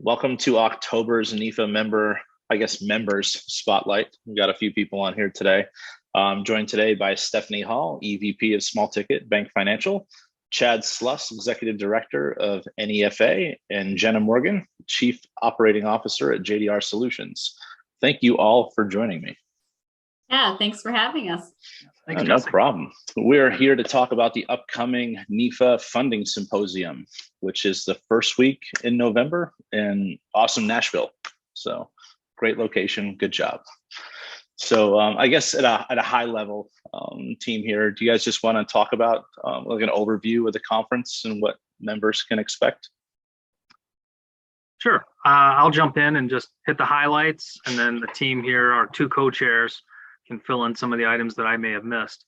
Welcome to October's NEFA members spotlight. We've got a few people on here today. I'm joined today by Stephanie Hall, EVP of Small Ticket Bank Financial, Chad Sluss, Executive Director of NEFA, and Jenna Morgan, Chief Operating Officer at JDR Solutions. Thank you all for joining me. Yeah, thanks for having us. Thanks, no problem. We're here to talk about the upcoming NEFA Funding Symposium, which is the first week in November in awesome Nashville. So great location, good job. So I guess at a high level, team here, do you guys just want to talk about like an overview of the conference and what members can expect? Sure. I'll jump in and just hit the highlights, and then the team here, our two co-chairs, can fill in some of the items that I may have missed.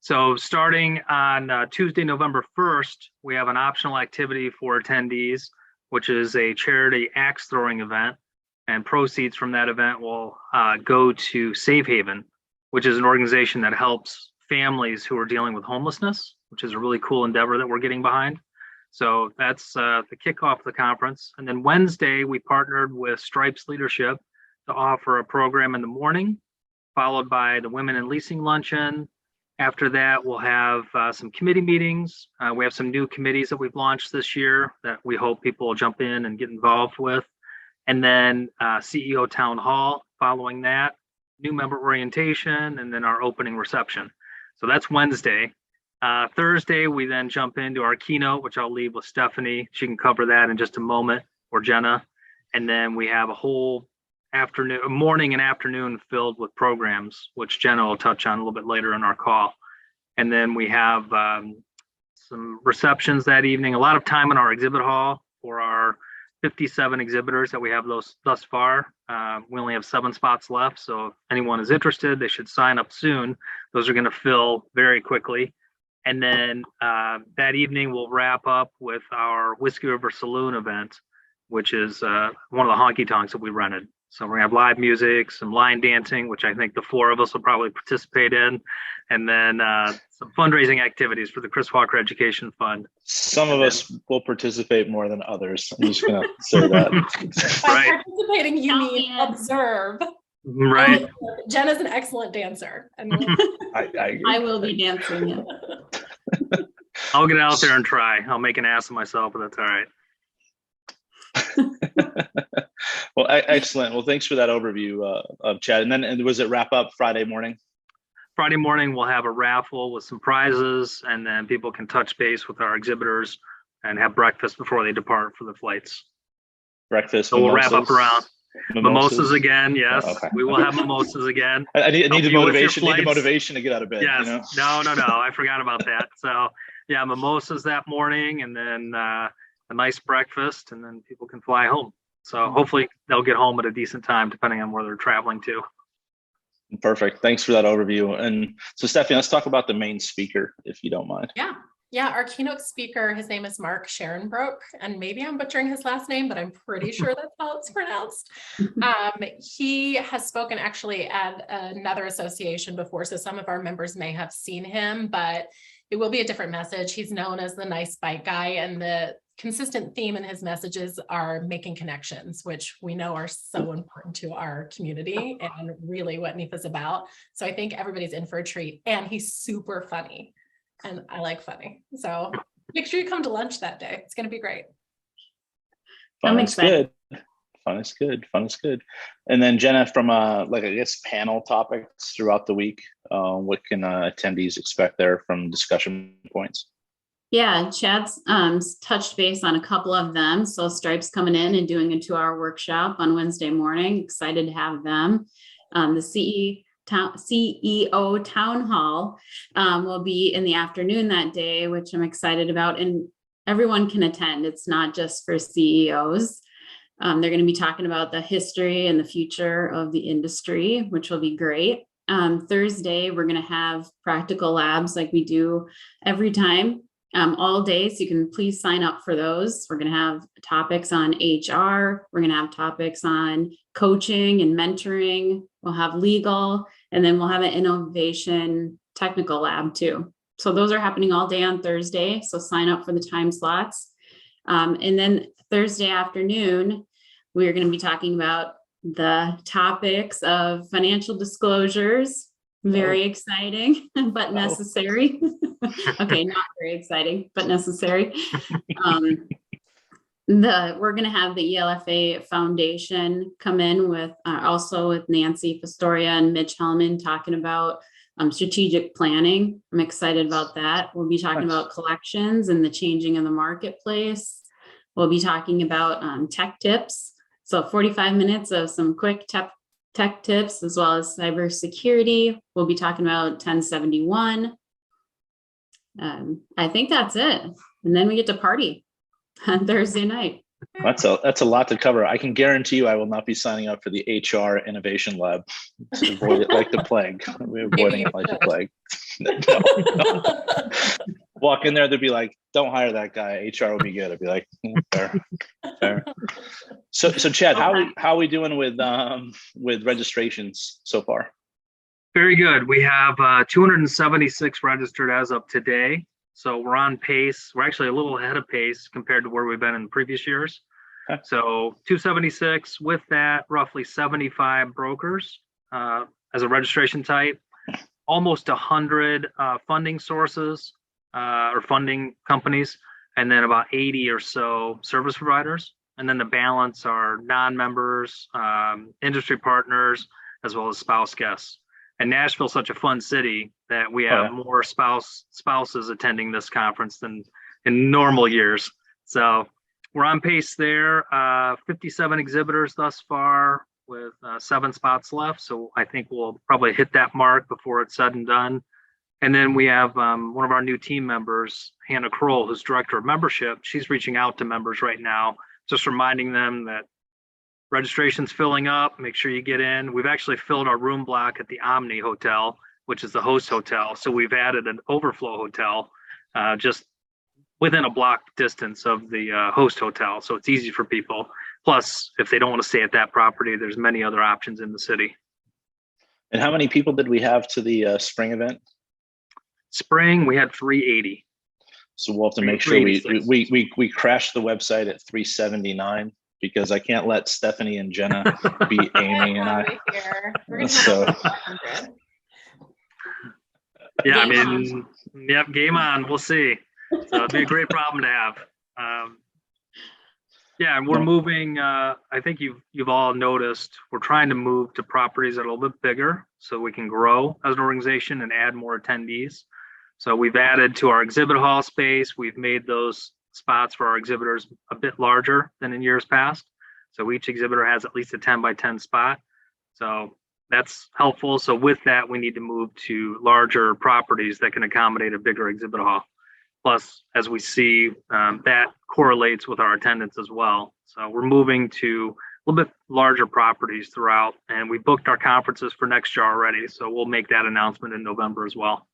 So starting on Tuesday, November 1st, we have an optional activity for attendees, which is a charity axe throwing event. And proceeds from that event will go to Safe Haven, which is an organization that helps families who are dealing with homelessness, which is a really cool endeavor that we're getting behind. So that's the kickoff of the conference. And then Wednesday, we partnered with Stripes Leadership to offer a program in the morning, followed by the Women in Leasing Luncheon. After that, we'll have some committee meetings. We have some new committees that we've launched this year that we hope people will jump in and get involved with. And then CEO Town Hall following that, new member orientation, and then our opening reception. So that's Wednesday. Thursday, we then jump into our keynote, which I'll leave with Stephanie. She can cover that in just a moment, or Jenna. And then we have a whole morning and afternoon filled with programs, which Jenna will touch on a little bit later in our call. And then we have some receptions that evening, a lot of time in our exhibit hall for our 57 exhibitors that we have thus far. We only have 7 spots left, so if anyone is interested, they should sign up soon. Those are going to fill very quickly. And then that evening, we'll wrap up with our Whiskey River Saloon event, which is one of the honky tonks that we rented. So we're gonna have live music, some line dancing, which I think the 4 of us will probably participate in, and then some fundraising activities for the Chris Walker Education Fund. Some of us will participate more than others. I'm just gonna say that. By participating, you mean observe. Right. Jenna's an excellent dancer. I will be dancing. Yeah. I'll get out there and try. I'll make an ass of myself, but that's all right. Well, excellent. Well, thanks for that overview of Chad. And then was it wrap up Friday morning? Friday morning, we'll have a raffle with some prizes, and then people can touch base with our exhibitors and have breakfast before they depart for the flights. Breakfast. So we'll wrap up around mimosas again. Yes, okay. We will have mimosas again. I need the motivation. Need the motivation to get out of bed. Yes. You know? No. I forgot about that. So yeah, mimosas that morning, and then a nice breakfast, and then people can fly home. So hopefully they'll get home at a decent time, depending on where they're traveling to. Perfect. Thanks for that overview. And so, Stephanie, let's talk about the main speaker, if you don't mind. Yeah. Our keynote speaker, his name is Mark Sharonbrook, and maybe I'm butchering his last name, but I'm pretty sure that's how it's pronounced. He has spoken actually at another association before, so some of our members may have seen him, but it will be a different message. He's known as the nice bike guy, and the consistent theme in his messages are making connections, which we know are so important to our community and really what NEFA is about. So I think everybody's in for a treat, and he's super funny, and I like funny. So make sure you come to lunch that day. It's going to be great. Fun is good. Fun is good. Fun is good. And then Jenna, from panel topics throughout the week, what can attendees expect there from discussion points? Yeah, Chad's touched base on a couple of them. So Stripes coming in and doing a 2-hour workshop on Wednesday morning. Excited to have them. The CEO Town Hall will be in the afternoon that day, which I'm excited about. And everyone can attend. It's not just for CEOs. They're going to be talking about the history and the future of the industry, which will be great. Thursday, we're going to have practical labs like we do every time. All day, so you can please sign up for those. We're going to have topics on HR. We're going to have topics on coaching and mentoring. We'll have legal, and then we'll have an innovation technical lab too. So those are happening all day on Thursday. So sign up for the time slots. And then Thursday afternoon, we're going to be talking about the topics of financial disclosures. Very exciting, but necessary. Okay, not very exciting, but necessary. We're going to have the ELFA Foundation come in with also with Nancy Fostoria and Mitch Hellman talking about strategic planning. I'm excited about that. We'll be talking about collections and the changing of the marketplace. We'll be talking about tech tips. So 45 minutes of some quick tech tips, as well as cybersecurity. We'll be talking about 1071. I think that's it. And then we get to party on Thursday night. That's a lot to cover. I can guarantee you I will not be signing up for the HR Innovation Lab. Just avoid it like the plague. We're avoiding it like the plague. No. Walk in there, they'd be like, don't hire that guy. HR will be good. I'd be like, fair. So Chad, how are we doing with registrations so far? Very good. We have 276 registered as of today. So we're on pace. We're actually a little ahead of pace compared to where we've been in previous years. Okay. So 276, with that, roughly 75 brokers as a registration type, almost 100 funding sources or funding companies, and then about 80 or so service providers. And then the balance are non-members, industry partners, as well as spouse guests. And Nashville's such a fun city that we have more spouses attending this conference than in normal years. So we're on pace there. 57 exhibitors thus far with 7 spots left. So I think we'll probably hit that mark before it's said and done. And then we have one of our new team members, Hannah Kroll, who's director of membership. She's reaching out to members right now, just reminding them that registration's filling up. Make sure you get in. We've actually filled our room block at the Omni Hotel, which is the host hotel. So we've added an overflow hotel just within a block distance of the host hotel. So it's easy for people. Plus, if they don't want to stay at that property, there's many other options in the city. And how many people did we have to the spring event? Spring, we had 380. So we'll have to make sure we crash the website at 379. Because I can't let Stephanie and Jenna beat Amy and I. So, yeah, I mean, yep, game on. We'll see. So it'd be a great problem to have. Yeah, and we're moving. I think you've all noticed we're trying to move to properties that are a little bit bigger, so we can grow as an organization and add more attendees. So we've added to our exhibit hall space. We've made those spots for our exhibitors a bit larger than in years past. So each exhibitor has at least a 10 by 10 spot. So that's helpful. So with that, we need to move to larger properties that can accommodate a bigger exhibit hall. Plus, as we see, that correlates with our attendance as well. So we're moving to a little bit larger properties throughout, and we booked our conferences for next year already. So we'll make that announcement in November as well.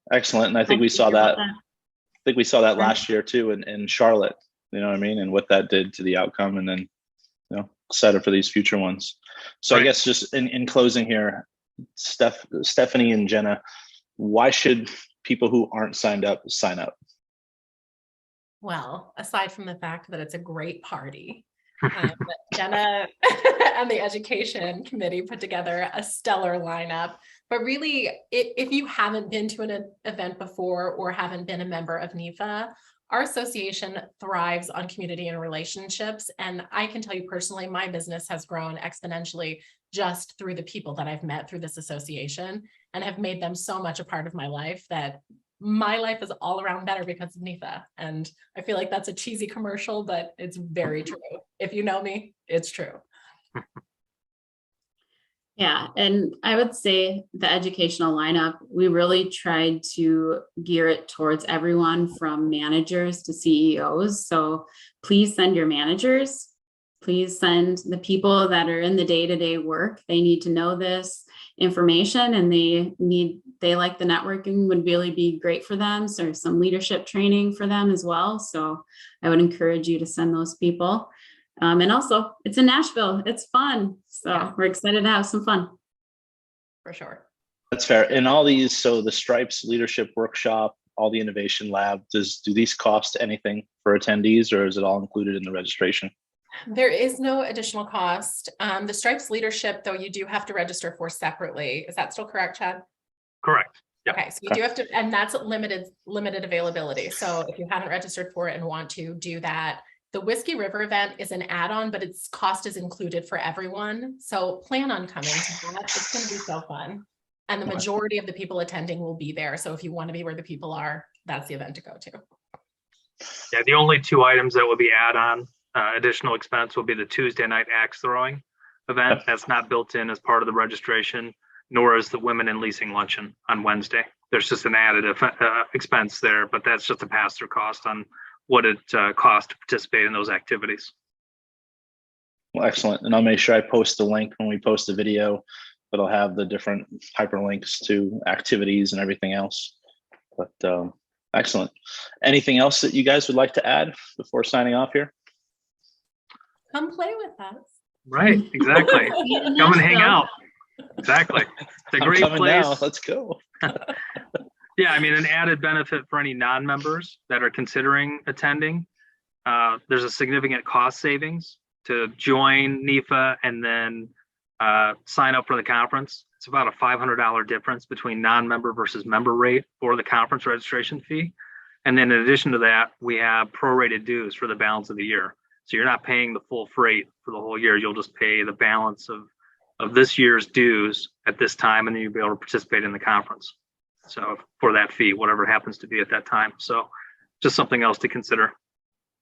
Excellent. And I think we saw that. I think we saw that last year too in Charlotte, you know what I mean? And what that did to the outcome, and then, excited for these future ones. So I guess just in closing here, Stephanie and Jenna, why should people who aren't signed up sign up? Well, aside from the fact that it's a great party, Jenna and the education committee put together a stellar lineup. But really, if you haven't been to an event before or haven't been a member of NEFA, our association thrives on community and relationships. And I can tell you personally, my business has grown exponentially just through the people that I've met through this association, and have made them so much a part of my life that my life is all around better because of NEFA. And I feel like that's a cheesy commercial, but it's very true. If you know me, it's true. Yeah, and I would say the educational lineup, we really tried to gear it towards everyone from managers to CEOs. So please send your managers. Please send the people that are in the day-to-day work. They need to know this information, and they like the networking would really be great for them. So some leadership training for them as well. So I would encourage you to send those people. And also, it's in Nashville. It's fun. So we're excited to have some fun. For sure. That's fair. And all these, so the Stripes Leadership Workshop, all the Innovation Lab, do these cost anything for attendees, or is it all included in the registration? There is no additional cost. The Stripes leadership, though, you do have to register for separately. Is that still correct, Chad? Correct. Yep. Okay, so you do have to, and that's limited availability. So if you haven't registered for it and want to do that, the Whiskey River event is an add-on, but its cost is included for everyone. So plan on coming to that. It's going to be so fun. And the majority of the people attending will be there. So if you want to be where the people are, that's the event to go to. Yeah, the only two items that will be add-on additional expense will be the Tuesday night axe throwing event. That's not built in as part of the registration, nor is the women in leasing luncheon on Wednesday. There's just an added expense there, but that's just a pass-through cost on what it costs to participate in those activities. Well, excellent. And I'll make sure I post the link when we post the video, but I'll have the different hyperlinks to activities and everything else. But excellent. Anything else that you guys would like to add before signing off here? Come play with us. Right, exactly. Come and hang out. Exactly. It's a great place. Now. Let's go. Yeah, I mean, an added benefit for any non-members that are considering attending, there's a significant cost savings to join NEFA and then sign up for the conference. It's about a $500 difference between non-member versus member rate for the conference registration fee. And then in addition to that, we have prorated dues for the balance of the year. So you're not paying the full freight for the whole year. You'll just pay the balance of this year's dues at this time, and then you'll be able to participate in the conference. So for that fee, whatever it happens to be at that time. So just something else to consider.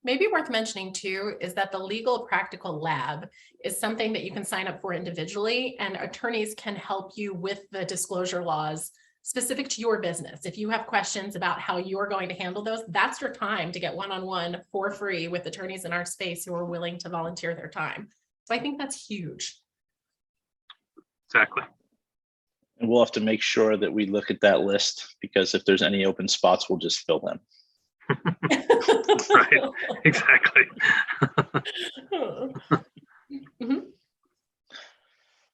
Maybe worth mentioning too is that the Legal Practical Lab is something that you can sign up for individually, and attorneys can help you with the disclosure laws specific to your business. If you have questions about how you're going to handle those, that's your time to get one-on-one for free with attorneys in our space who are willing to volunteer their time. So I think that's huge. Exactly. And we'll have to make sure that we look at that list, because if there's any open spots, we'll just fill them. Right, exactly. Mm-hmm.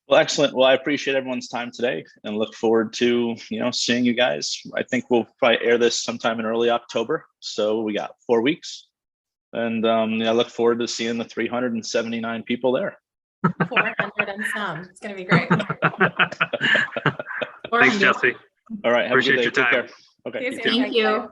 Well, excellent. Well, I appreciate everyone's time today and look forward to, seeing you guys. I think we'll probably air this sometime in early October. So we got 4 weeks, and I look forward to seeing the 379 people there. 400 and some. It's going to be great. Thanks, Jesse. All right. Have Appreciate a good day. your time. Take care. Okay. Thank you.